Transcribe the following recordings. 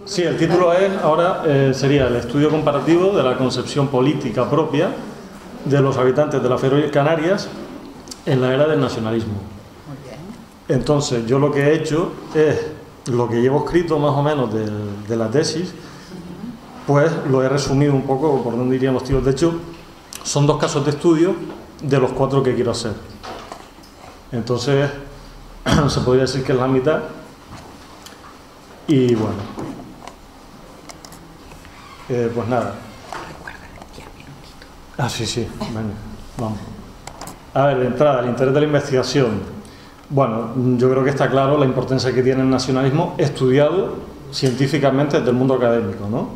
Sí, el título es, ahora sería el estudio comparativo de la concepción política propia de los habitantes de las Feroe Canarias en la era del nacionalismo. Muy bien. Entonces, yo lo que he hecho es lo que llevo escrito más o menos de la tesis, pues lo he resumido un poco por donde irían los tiros. De hecho, son 2 casos de estudio de los 4 que quiero hacer. Entonces, se podría decir que es la mitad. Y bueno, pues nada. Sí, venga, vamos. A ver, de entrada, el interés de la investigación. Bueno, yo creo que está claro la importancia que tiene el nacionalismo estudiado científicamente desde el mundo académico, ¿no?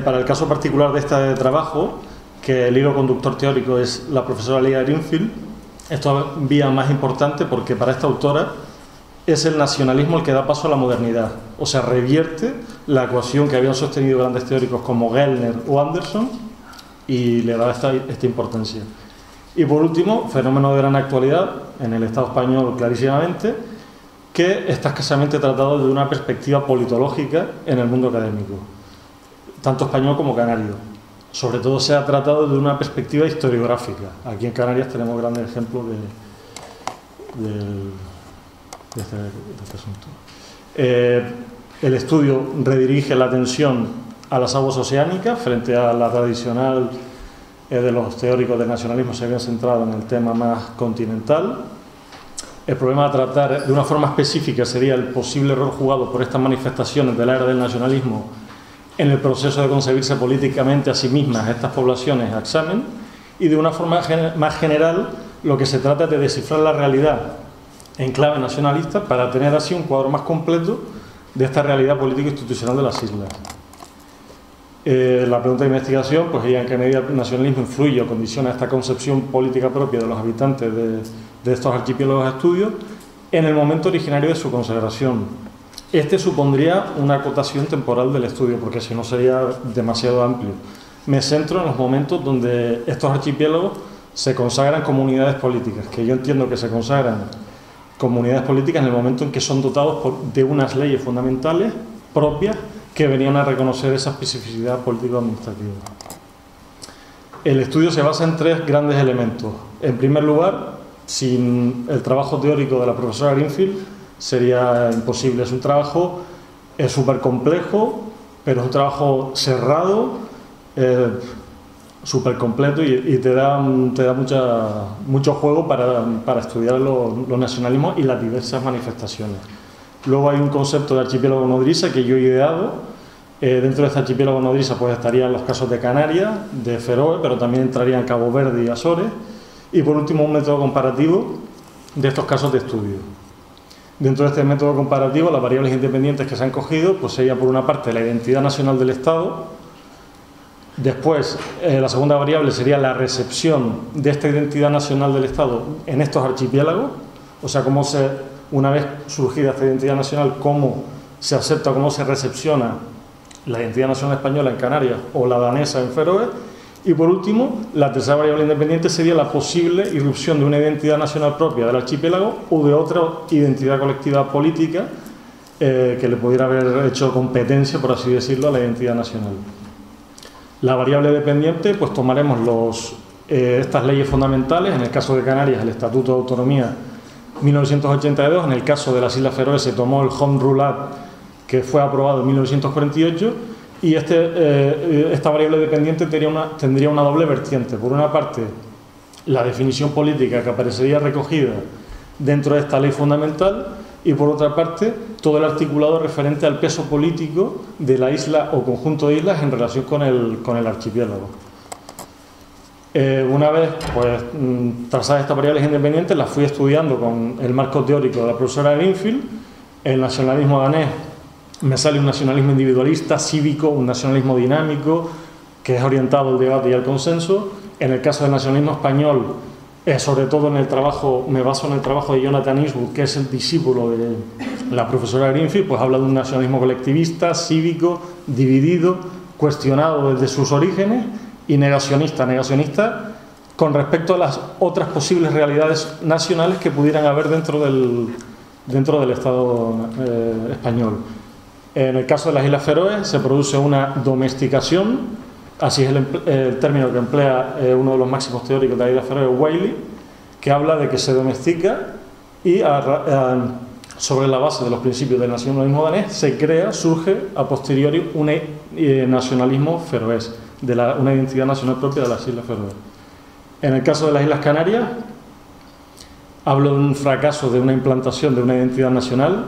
Para el caso particular de este trabajo, que el hilo conductor teórico es la profesora Leah Greenfield, esto es vía más importante porque para esta autora es el nacionalismo el que da paso a la modernidad, o sea, revierte la ecuación que habían sostenido grandes teóricos como Gellner o Anderson y le da esta importancia. Y por último, fenómeno de gran actualidad en el Estado español clarísimamente, que está escasamente tratado desde una perspectiva politológica en el mundo académico, tanto español como canario. Sobre todo se ha tratado desde una perspectiva historiográfica. Aquí en Canarias tenemos grandes ejemplos de este asunto. El estudio redirige la atención a las aguas oceánicas frente a la tradicional de los teóricos del nacionalismo se habían centrado en el tema más continental. El problema a tratar de una forma específica sería el posible rol jugado por estas manifestaciones de la era del nacionalismo en el proceso de concebirse políticamente a sí mismas estas poblaciones a examen, y de una forma más general lo que se trata es de descifrar la realidad en clave nacionalista para tener así un cuadro más completo de esta realidad político-institucional de las islas. La pregunta de investigación pues sería en qué medida el nacionalismo influye o condiciona esta concepción política propia de los habitantes de estos archipiélagos de estudio en el momento originario de su consagración. Este supondría una acotación temporal del estudio, porque si no sería demasiado amplio. Me centro en los momentos donde estos archipiélagos se consagran como unidades políticas, que yo entiendo que se consagran como unidades políticas en el momento en que son dotados de unas leyes fundamentales propias que venían a reconocer esa especificidad político-administrativa. El estudio se basa en 3 grandes elementos. En primer lugar, sin el trabajo teórico de la profesora Greenfield sería imposible. Es un trabajo súper complejo, pero es un trabajo cerrado, súper completo y te da mucho juego para estudiar los nacionalismos y las diversas manifestaciones. Luego hay un concepto de archipiélago nodriza que yo he ideado. Dentro de este archipiélago nodriza pues estarían los casos de Canarias, de Feroe, pero también entrarían Cabo Verde y Azores. Y por último un método comparativo de estos casos de estudio. Dentro de este método comparativo, las variables independientes que se han cogido pues sería por una parte la identidad nacional del Estado. Después, la segunda variable sería la recepción de esta identidad nacional del Estado en estos archipiélagos, o sea, una vez surgida esta identidad nacional, cómo se acepta, cómo se recepciona la identidad nacional española en Canarias o la danesa en Feroe. Y por último, la tercera variable independiente sería la posible irrupción de una identidad nacional propia del archipiélago o de otra identidad colectiva política que le pudiera haber hecho competencia, por así decirlo, a la identidad nacional. La variable dependiente, pues tomaremos estas leyes fundamentales. En el caso de Canarias, el Estatuto de Autonomía 1982, en el caso de las Islas Feroe se tomó el Home Rule Act, que fue aprobado en 1948, y esta variable dependiente tendría una doble vertiente. Por una parte, la definición política que aparecería recogida dentro de esta ley fundamental, y por otra parte, todo el articulado referente al peso político de la isla o conjunto de islas en relación con el archipiélago. Una vez pues, trazadas estas variables independientes, las fui estudiando con el marco teórico de la profesora Greenfield. El nacionalismo danés me sale un nacionalismo individualista, cívico, un nacionalismo dinámico, que es orientado al debate y al consenso. En el caso del nacionalismo español, sobre todo me baso en el trabajo de Jonathan Eastwood, que es el discípulo de la profesora Greenfield, pues habla de un nacionalismo colectivista, cívico, dividido, cuestionado desde sus orígenes, y negacionista con respecto a las otras posibles realidades nacionales que pudieran haber dentro del Estado español. En el caso de las Islas Feroe se produce una domesticación, así es el término que emplea uno de los máximos teóricos de las Islas Feroe, Wiley, que habla de que se domestica y sobre la base de los principios del nacionalismo danés surge a posteriori un nacionalismo feroés, una identidad nacional propia de las Islas Feroe. En el caso de las Islas Canarias, hablo de un fracaso de una implantación de una identidad nacional.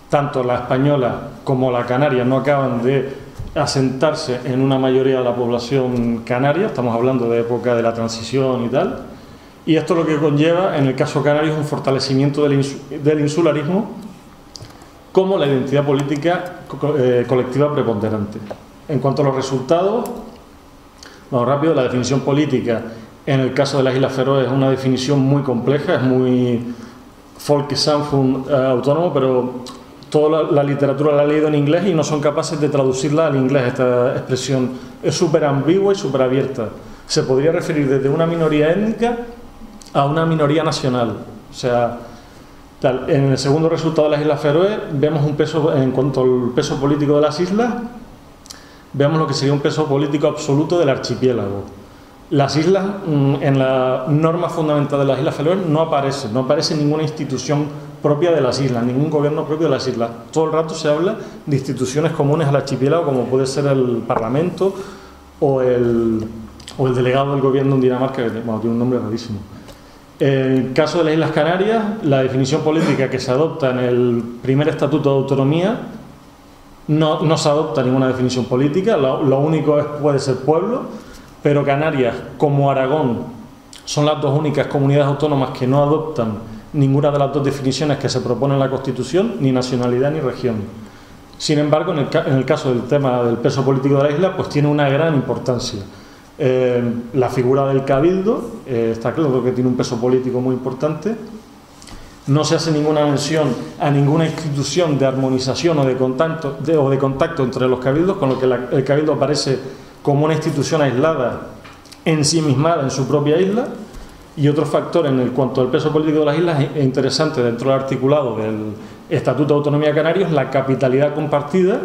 Tanto la española como la canaria no acaban de asentarse en una mayoría de la población canaria, estamos hablando de época de la transición y tal, y esto lo que conlleva en el caso canario es un fortalecimiento del insularismo como la identidad política colectiva preponderante. En cuanto a los resultados, vamos rápido, la definición política en el caso de las Islas Feroe es una definición muy compleja, es muy folkesamfund autónomo, pero toda la literatura la he leído en inglés y no son capaces de traducirla al inglés. Esta expresión es súper ambigua y súper abierta. Se podría referir desde una minoría étnica a una minoría nacional. O sea, en el segundo resultado de las Islas Feroe vemos un peso, en cuanto al peso político de las islas, vemos lo que sería un peso político absoluto del archipiélago. Las islas, en la norma fundamental de las Islas Feroe no aparece ninguna institución propia de las islas, ningún gobierno propio de las islas. Todo el rato se habla de instituciones comunes al archipiélago, como puede ser el Parlamento o el delegado del gobierno en Dinamarca, que tiene un nombre rarísimo. En el caso de las Islas Canarias, la definición política que se adopta en el primer Estatuto de Autonomía no se adopta ninguna definición política, lo único puede ser pueblo, pero Canarias, como Aragón, son las dos únicas comunidades autónomas que no adoptan ninguna de las dos definiciones que se propone en la Constitución, ni nacionalidad ni región. Sin embargo, en el caso del tema del peso político de la isla, pues tiene una gran importancia. La figura del cabildo, está claro que tiene un peso político muy importante. No se hace ninguna mención a ninguna institución de armonización o de contacto entre los cabildos, con lo que el cabildo aparece como una institución aislada, ensimismada en su propia isla. Y otro factor en cuanto al peso político de las islas es interesante dentro del articulado del Estatuto de Autonomía de Canarias, la capitalidad compartida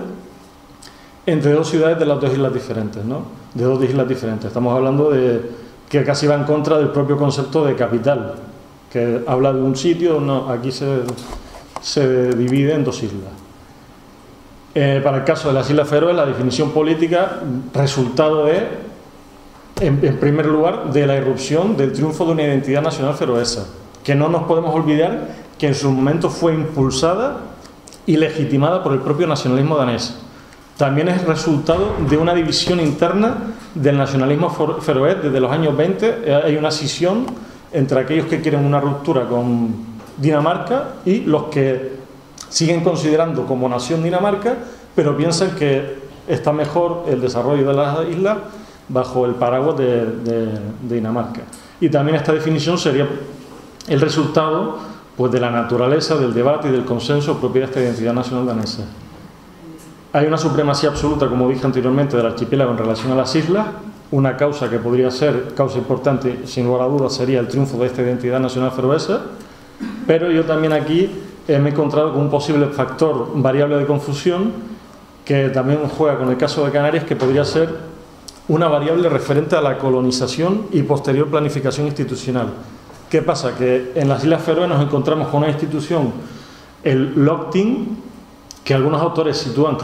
entre dos ciudades de las dos islas diferentes, ¿no? De dos islas diferentes. Estamos hablando de que casi va en contra del propio concepto de capital, que habla de un sitio, no, aquí se divide en dos islas. Para el caso de las Islas Feroe, la definición política, resultado en primer lugar, de la irrupción del triunfo de una identidad nacional feroesa, que no nos podemos olvidar que en su momento fue impulsada y legitimada por el propio nacionalismo danés. También es resultado de una división interna del nacionalismo feroés. Desde los años 20 hay una escisión entre aquellos que quieren una ruptura con Dinamarca y los que siguen considerando como nación Dinamarca, pero piensan que está mejor el desarrollo de las islas bajo el paraguas de Dinamarca. Y también esta definición sería el resultado, pues, de la naturaleza, del debate y del consenso propio de esta identidad nacional danesa. Hay una supremacía absoluta, como dije anteriormente, del archipiélago en relación a las islas. Una causa que podría ser causa importante, sin lugar a dudas, sería el triunfo de esta identidad nacional feroesa. Pero yo también aquí me he encontrado con un posible factor variable de confusión que también juega con el caso de Canarias, que podría ser una variable referente a la colonización y posterior planificación institucional. ¿Qué pasa? Que en las Islas Feroe nos encontramos con una institución, el Lagting, que algunos autores sitúan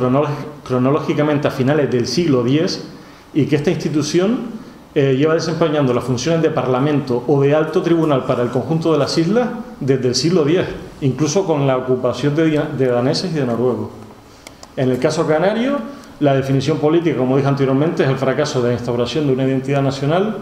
cronológicamente a finales del siglo X, y que esta institución lleva desempeñando las funciones de parlamento o de alto tribunal para el conjunto de las islas desde el siglo X, incluso con la ocupación de daneses y de noruegos. En el caso canario, la definición política, como dije anteriormente, es el fracaso de la instauración de una identidad nacional.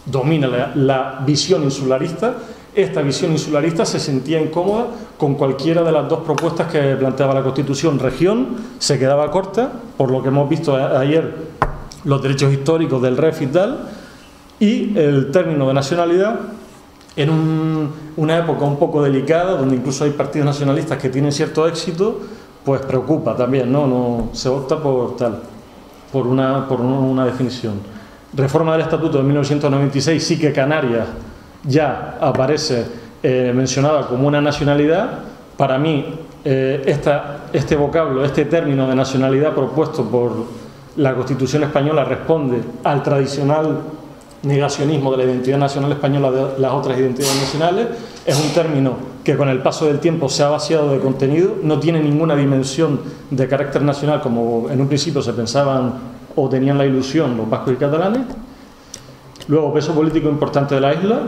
Domina la visión insularista. Esta visión insularista se sentía incómoda con cualquiera de las dos propuestas que planteaba la Constitución. Región se quedaba corta, por lo que hemos visto ayer, los derechos históricos del ref y tal, y el término de nacionalidad en una época un poco delicada, donde incluso hay partidos nacionalistas que tienen cierto éxito, pues preocupa también, no se opta por una definición. Reforma del Estatuto de 1996, sí que Canarias ya aparece mencionada como una nacionalidad. Para mí este vocablo, este término de nacionalidad propuesto por la Constitución española responde al tradicional negacionismo de la identidad nacional española de las otras identidades nacionales. Es un término que con el paso del tiempo se ha vaciado de contenido, no tiene ninguna dimensión de carácter nacional como en un principio se pensaban o tenían la ilusión los vascos y catalanes. Luego, peso político importante de la isla.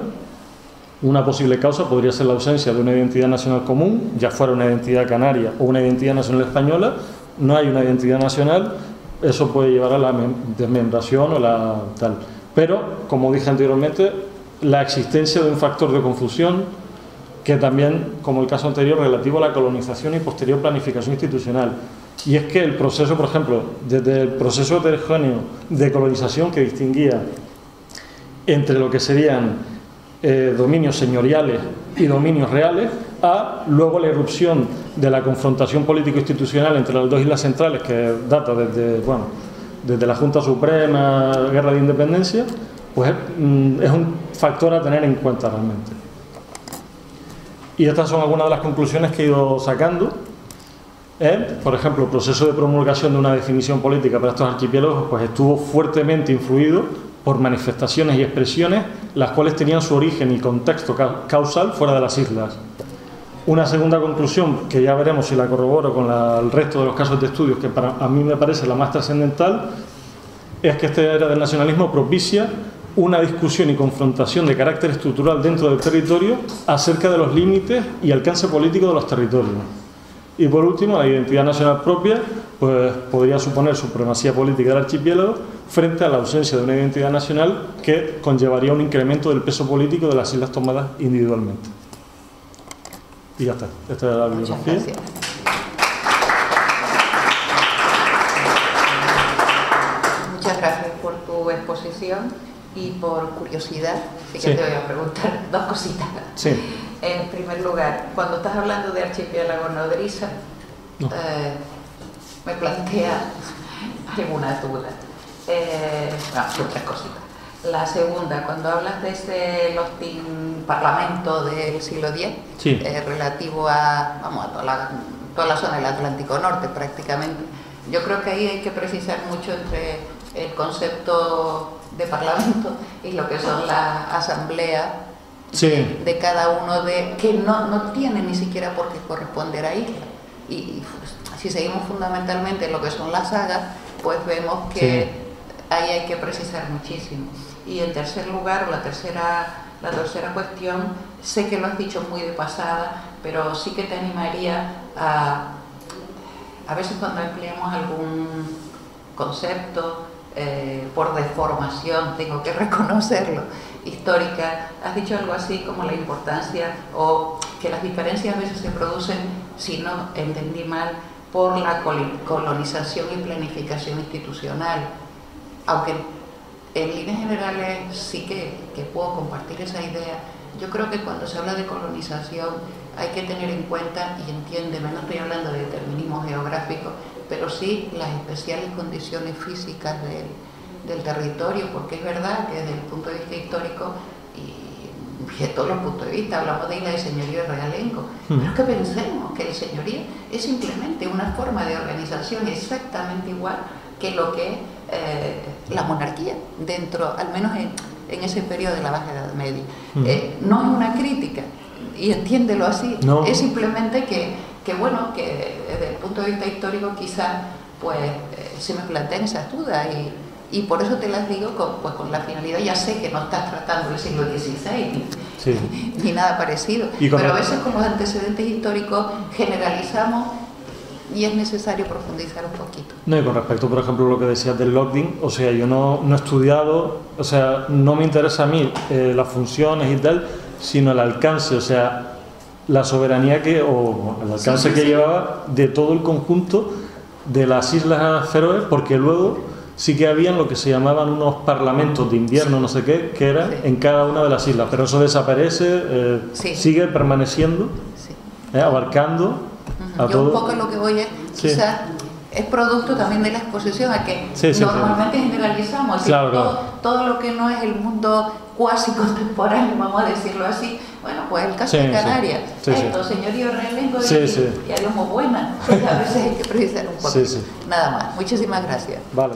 Una posible causa podría ser la ausencia de una identidad nacional común, ya fuera una identidad canaria o una identidad nacional española. No hay una identidad nacional, eso puede llevar a la desmembración o la tal. Pero, como dije anteriormente, la existencia de un factor de confusión que también, como el caso anterior, relativo a la colonización y posterior planificación institucional. Y es que el proceso, por ejemplo, desde el proceso heterogéneo de colonización que distinguía entre lo que serían dominios señoriales y dominios reales, a luego la irrupción de la confrontación político-institucional entre las dos islas centrales, que data desde la Junta Suprema, Guerra de Independencia, pues es un factor a tener en cuenta realmente. Y estas son algunas de las conclusiones que he ido sacando. Por ejemplo, el proceso de promulgación de una definición política para estos archipiélagos pues estuvo fuertemente influido por manifestaciones y expresiones las cuales tenían su origen y contexto causal fuera de las islas. Una segunda conclusión, que ya veremos si la corroboro con el resto de los casos de estudios, que a mí me parece la más trascendental, es que esta era del nacionalismo propicia una discusión y confrontación de carácter estructural dentro del territorio acerca de los límites y alcance político de los territorios. Y por último, la identidad nacional propia pues podría suponer supremacía política del archipiélago frente a la ausencia de una identidad nacional que conllevaría un incremento del peso político de las islas tomadas individualmente. Y ya está. Esta es la bibliografía. Muchas gracias. Muchas gracias por tu exposición y por curiosidad. Así que te voy a preguntar dos cositas. Sí. En primer lugar, cuando estás hablando de archipiélago nodriza, me plantea alguna duda. Otras cositas. La segunda, cuando hablas de ese parlamento del siglo X, sí, relativo a toda la zona del Atlántico Norte prácticamente, yo creo que ahí hay que precisar mucho entre el concepto de parlamento y lo que son las asambleas. Sí. De cada uno que no tiene ni siquiera por qué corresponder a isla. Y si seguimos fundamentalmente lo que son las sagas, pues vemos que sí, ahí hay que precisar muchísimo. Y en tercer lugar, la tercera cuestión, sé que lo has dicho muy de pasada, pero sí que te animaría a veces cuando empleamos algún concepto, por deformación, tengo que reconocerlo, histórica, has dicho algo así como la importancia o que las diferencias a veces se producen, si no entendí mal, por la colonización y planificación institucional, aunque en líneas generales sí que puedo compartir esa idea. Yo creo que cuando se habla de colonización hay que tener en cuenta, y entiéndeme, no estoy hablando de determinismo geográfico, pero sí las especiales condiciones físicas del territorio, porque es verdad que desde el punto de vista histórico y de todos los puntos de vista hablamos de isla de señorío y realengo, pero que pensemos que el señorío es simplemente una forma de organización exactamente igual que lo que es la monarquía, dentro, al menos en ese periodo de la Baja Edad Media. No es una crítica, y entiéndelo así, no. Es simplemente que desde el punto de vista histórico quizás pues se me plantean esas dudas y por eso te las digo con la finalidad. Ya sé que no estás tratando el siglo XVI sí, ni nada parecido, pero a veces con los antecedentes históricos generalizamos y es necesario profundizar un poquito. No, y con respecto, por ejemplo, a lo que decías del logging, o sea, yo no he estudiado, o sea, no me interesa a mí las funciones y tal, sino el alcance, o sea, la soberanía el alcance que llevaba de todo el conjunto de las Islas Feroe, porque luego sí que habían lo que se llamaban unos parlamentos de invierno, no sé qué, que eran en cada una de las islas, pero eso desaparece, sigue permaneciendo, abarcando a yo todo. Un poco lo que voy es, quizás es producto también de la exposición a que normalmente generalizamos, claro, todo lo que no es el mundo cuasi contemporáneo, vamos a decirlo así, Bueno, pues el caso Sí, de Canarias, sí, sí, esto, señorío realengo Sí, sí. y a lo muy buena, a veces hay que precisar un poco. Sí, sí. Nada más, muchísimas gracias. Vale.